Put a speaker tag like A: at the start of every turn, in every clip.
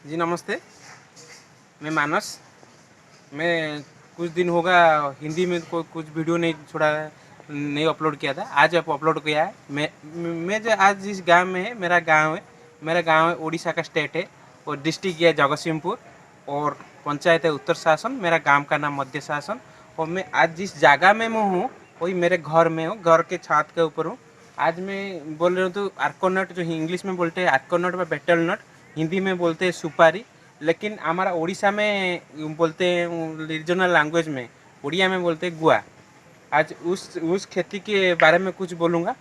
A: जी नमस्ते, मैं मानस। मैं कुछ दिन होगा हिंदी में कुछ वीडियो नहीं छोड़ा है, नहीं अपलोड किया था। आज आप अपलोड किया है। मैं जो आज जिस गांव में है, मेरा गांव है उड़ीसा का स्टेट है और डिस्ट्रिक्ट है जगतसिंहपुर और पंचायत है उत्तर शासन। मेरा गांव का नाम मध्य शासन। और मैं आज जिस जगह में मैं हूँ वही मेरे घर में हूँ, घर के छत के ऊपर हूँ। आज मैं बोल रहा हूँ तो आर्कोनट जो इंग्लिश में बोलते हैं आर्कोनट व बेटल नट, हिंदी में बोलते हैं सुपारी, लेकिन हमारा उड़ीसा में बोलते हैं रीजनल लैंग्वेज में उड़िया में बोलते हैं गुआ। आज उस खेती के बारे में कुछ बोलूँगा।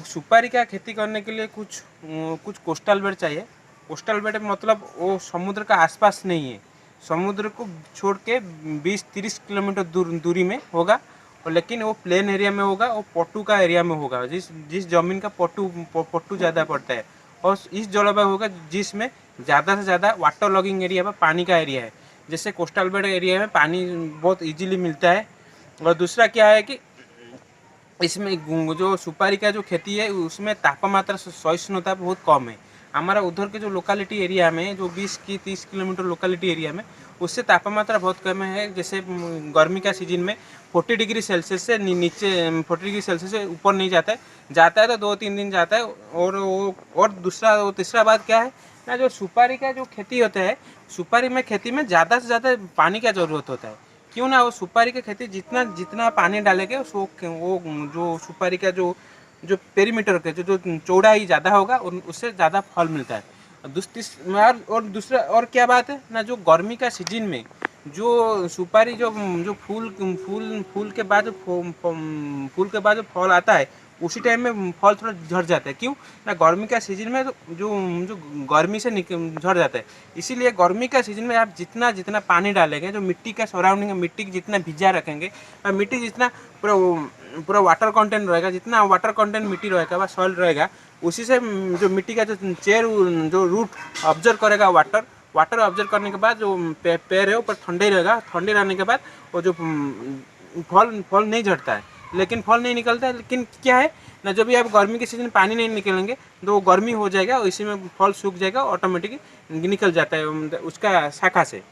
A: सुपारी का खेती करने के लिए कुछ कोस्टल बेल्ट चाहिए। कोस्टल बेल्ट मतलब वो समुद्र का आसपास नहीं है, समुद्र को छोड़ के 20-30 किलोमीटर दूरी में होगा। और लेकिन वो प्लेन एरिया में होगा, वो पट्टू का एरिया में होगा, जिस जिस जमीन का पट्टू ज़्यादा पड़ता है। और इस जलवायु होगा जिसमें ज़्यादा से ज़्यादा वाटर लॉगिंग एरिया में पानी का एरिया है। जैसे कोस्टल बेल्ट एरिया में पानी बहुत इजीली मिलता है। और दूसरा क्या है कि इसमें जो सुपारी का जो खेती है उसमें तापमात्रा सहिष्णुता बहुत कम है। हमारा उधर के जो लोकेलिटी एरिया में जो 20 की 30 किलोमीटर लोकेलिटी एरिया में उससे तापमात्रा बहुत कम है। जैसे गर्मी का सीजन में 40 डिग्री सेल्सियस से नीचे 40 डिग्री सेल्सियस से ऊपर नहीं जाता है तो 2-3 दिन जाता है। और तीसरा बात क्या है ना, जो सुपारी का जो खेती होता है, सुपारी में खेती में ज़्यादा से ज़्यादा पानी का ज़रूरत होता है। क्यों ना, वो सुपारी की खेती जितना जितना पानी डालेंगे वो जो सुपारी का जो जो पेरीमीटर के जो चौड़ाई ज़्यादा होगा उससे ज़्यादा फल मिलता है। और दूसरा और क्या बात है ना, जो गर्मी का सीजन में जो सुपारी जो जो फूल के बाद जो फल आता है उसी टाइम में फल थोड़ा झड़ जाता है। क्यों ना, गर्मी का सीजन में जो जो गर्मी से झड़ जाता है। इसीलिए गर्मी का सीजन में आप जितना जितना पानी डालेंगे, जो मिट्टी का सराउंडिंग मिट्टी जितना भिजा रखेंगे, मिट्टी जितना पूरा पूरा वाटर कंटेंट रहेगा, जितना वाटर कंटेंट मिट्टी रहेगा व सॉइल रहेगा, उसी से जो मिट्टी का जो चेर जो रूट ऑब्जर्व करेगा वाटर ऑब्जर्व करने के बाद जो पेड़ है ऊपर ठंडे रहेगा। ठंडे रहने के बाद वो जो फल फल नहीं झड़ता है, लेकिन फल नहीं निकलता है। लेकिन क्या है ना, जब भी आप गर्मी के सीजन में पानी नहीं निकलेंगे तो वो गर्मी हो जाएगा और इसी में फल सूख जाएगा, ऑटोमेटिकली निकल जाता है उसका शाखा से।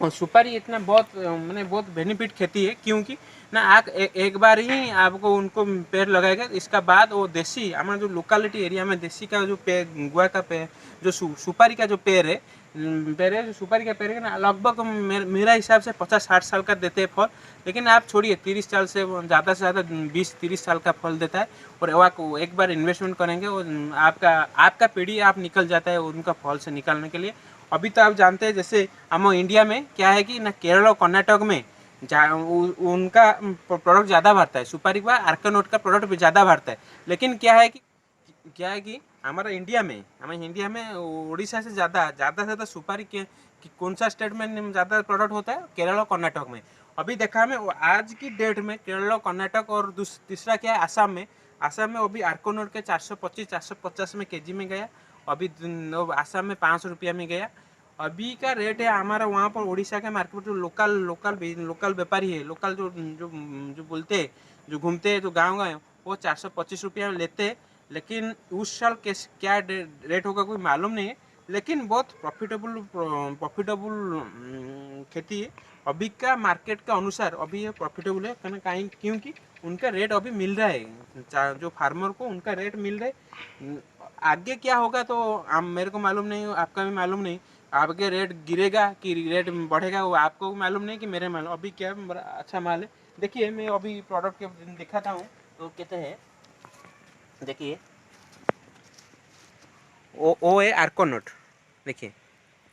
A: और सुपारी इतना बहुत मैंने बहुत बेनिफिट खेती है, क्योंकि ना आप एक बार ही आपको उनको पेड़ लगाएगा, इसका बाद वो देसी हमारा जो लोकेलिटी एरिया में देसी का जो पेड़ गुआ का पेड़ जो सुपारी का जो पेड़ है जो सुपारी का पेड़ है ना, लगभग मेरा हिसाब से 50-60 साल का देते हैं फल। लेकिन आप छोड़िए 30 साल से ज़्यादा 20-30 साल का फल देता है। और आप एक बार इन्वेस्टमेंट करेंगे और आपका पीढ़ी आप निकल जाता है उनका फल से निकालने के लिए। अभी तो आप जानते हैं जैसे हम इंडिया में क्या है कि ना, केरल और कर्नाटक में उनका प्रोडक्ट ज़्यादा बढ़ता है, सुपारी का आर्कोनट का प्रोडक्ट भी ज़्यादा बढ़ता है। लेकिन क्या है कि हमारे इंडिया में उड़ीसा से ज़्यादा ज़्यादा से ज़्यादा सुपारी के कि कौन सा स्टेट में ज़्यादा प्रोडक्ट होता है, केरल और कर्नाटक में। अभी देखा हमें आज की डेट में केरल और कर्नाटक और तीसरा क्या है आसाम में अभी आर्कोनट के 425-450 में केजी में गया। अभी आसाम में 500 रुपया में गया। अभी का रेट है हमारा वहाँ पर उड़ीसा के मार्केट में जो लोकल व्यापारी है, लोकल जो जो जो बोलते हैं, जो घूमते हैं, जो गाँव वो 425 रुपया में लेते हैं। लेकिन उस साल क्या रेट होगा कोई मालूम नहीं है। लेकिन बहुत प्रॉफिटेबल खेती है। अभी का मार्केट का अनुसार अभी ये प्रॉफिटेबल है, क्योंकि उनका रेट अभी मिल रहा है, जो फार्मर को उनका रेट मिल रहा है। आगे क्या होगा तो मेरे को मालूम नहीं, आपका भी मालूम नहीं। आपके रेट गिरेगा कि रेट बढ़ेगा वो आपको भी मालूम नहीं कि मेरे मालूम। अभी क्या बड़ा अच्छा माल है। देखिए मैं अभी प्रोडक्ट के दिखाता हूँ तो कहते हैं, देखिए वो है आर्कोनट। देखिए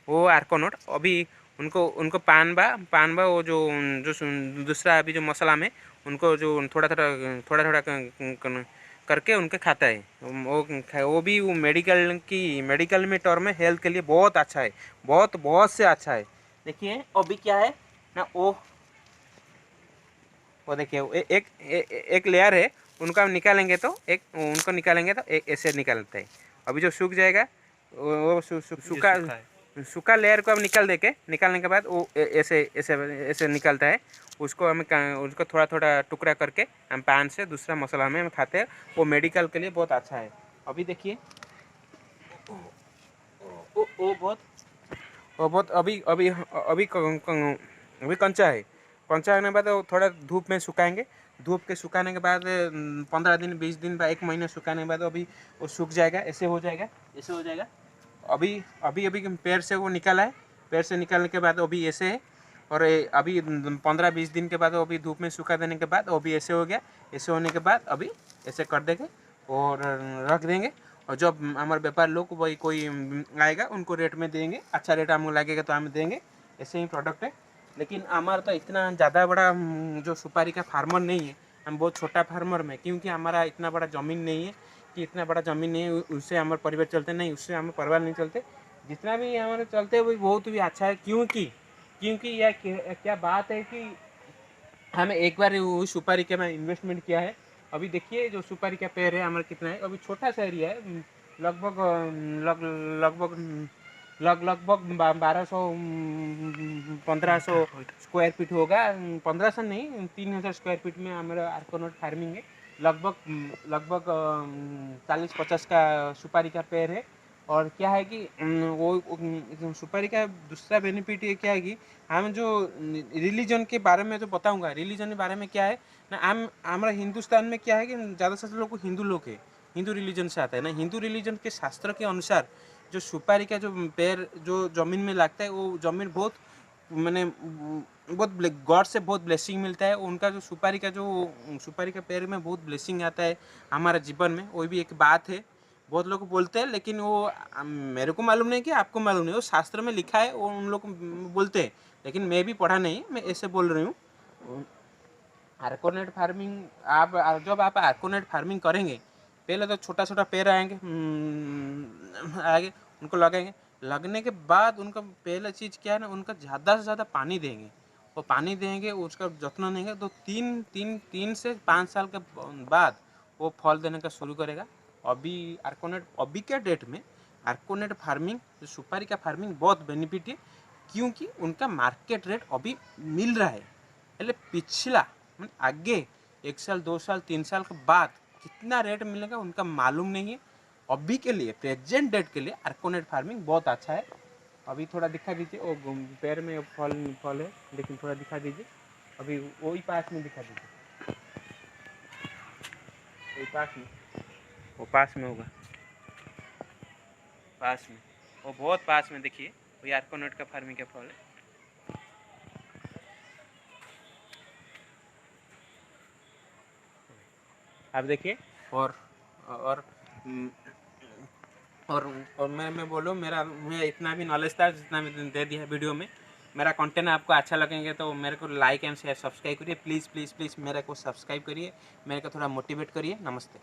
A: वो आर्कोनट अभी उनको उनको पान बा वो जो जो दूसरा अभी जो मसाला में उनको जो थोड़ा थोड़ा करके उनके खाता है वो भी वो मेडिकल में टर्म में हेल्थ के लिए बहुत अच्छा है, बहुत से अच्छा है। देखिए अभी क्या है ना, वो देखिए एक लेयर है, उनका निकालेंगे तो एक ऐसे निकलता है। अभी जो सूख जाएगा वो सूखा लेयर को अब निकालने के बाद वो ऐसे ऐसे ऐसे निकलता है। उसको थोड़ा थोड़ा टुकड़ा करके हम पान से दूसरा मसाला में हम खाते हैं। वो मेडिकल के लिए बहुत अच्छा है। अभी देखिए वो बहुत अभी अभी अभी अभी कंचा है। कंचा होने के बाद वो थोड़ा धूप में सुखाएंगे। धूप के सुखाने के बाद 15 दिन 20 दिन বা 1 महीने सुखाने के बाद अभी वो सूख जाएगा, ऐसे हो जाएगा, ऐसे हो जाएगा। अभी अभी अभी पेड़ से वो निकाला है, पेड़ से निकालने के बाद अभी ऐसे है। और अभी 15-20 दिन के बाद अभी धूप में सुखा देने के बाद अभी ऐसे हो गया। ऐसे होने के बाद अभी ऐसे कर देंगे और रख देंगे। और जब हमारे व्यापार लोग वही कोई आएगा उनको रेट में देंगे, अच्छा रेट हमको लगेगा तो हम देंगे। ऐसे ही प्रोडक्ट है। लेकिन हमारा तो इतना ज़्यादा बड़ा जो सुपारी का फार्मर नहीं है, हम बहुत छोटा फार्मर में, क्योंकि हमारा इतना बड़ा ज़मीन नहीं है कि इतना बड़ा ज़मीन नहीं है उससे हमारे परिवार चलते नहीं, उससे हमारे परिवार नहीं चलते। जितना भी हमारे चलते हैं वो बहुत भी अच्छा है। क्योंकि यह क्या बात है कि हमें एक बार वो सुपारी के में इन्वेस्टमेंट किया है। अभी देखिए जो सुपारी का पेड़ है हमारा कितना है, अभी छोटा सा एरिया है, लगभग लगभग लगभग 1200 1500 स्क्वायर फीट होगा। 1500 नहीं, 3000 स्क्वायर फीट में हमारा आर्कोनट फार्मिंग है। लगभग लगभग 40-50 का सुपारी का पेड़ है। और क्या है कि वो सुपारी का दूसरा बेनिफिट ये क्या है कि हम जो रिलीजन के बारे में जो बताऊंगा, रिलीजन के बारे में क्या है ना, हम हमारा हिंदुस्तान में क्या है कि ज़्यादा से ज़्यादा लोग हिंदू लोग है, हिंदू रिलीजन से आता है ना। हिंदू रिलीजन के शास्त्र के अनुसार जो सुपारी का जो पेड़ जो ज़मीन में लगता है वो ज़मीन बहुत मैंने बहुत गॉड से बहुत ब्लेसिंग मिलता है। उनका जो सुपारी का पेड़ में बहुत ब्लेसिंग आता है हमारे जीवन में, वो भी एक बात है। बहुत लोग बोलते हैं लेकिन वो मेरे को मालूम नहीं कि आपको मालूम नहीं, वो शास्त्र में लिखा है, वो उन लोग बोलते हैं, लेकिन मैं भी पढ़ा नहीं, मैं ऐसे बोल रही हूँ। आर्कोनेट फार्मिंग जब आप आर्कोनेट फार्मिंग करेंगे, पहले तो छोटा छोटा पेड़ आएंगे, आएंगे, उनको लगाएंगे। लगने के बाद उनका पहला चीज़ क्या है ना, उनका ज़्यादा से ज़्यादा पानी देंगे। वो पानी देंगे, उसका जत्न लेंगे तो 3 से 5 साल के बाद वो फल देने का शुरू करेगा। अभी के डेट में आर्कोनेट फार्मिंग सुपारी का फार्मिंग बहुत बेनिफिट है, क्योंकि उनका मार्केट रेट अभी मिल रहा है। पहले पिछला आगे 1 साल 2 साल 3 साल के बाद कितना रेट मिलेगा उनका मालूम नहीं है। अभी के लिए प्रेजेंट डेट के लिए आर्कोनेट फार्मिंग बहुत अच्छा है। अभी थोड़ा दिखा दीजिए, वो पैर में फल है, लेकिन थोड़ा दिखा दीजिए। अभी वही पास में दिखा दीजिए, वही पास में, वो पास में होगा, पास में, वो बहुत पास में देखिए, वही आर्कोनेट का फार्मिंग का फल है। आप देखिए। और और और मैं बोलूँ, मैं इतना भी नॉलेज था जितना मैं दे दिया वीडियो में। मेरा कंटेंट आपको अच्छा लगेंगे तो मेरे को लाइक एंड शेयर सब्सक्राइब करिए, प्लीज़ प्लीज़ प्लीज़ मेरे को सब्सक्राइब करिए, मेरे को थोड़ा मोटिवेट करिए। नमस्ते।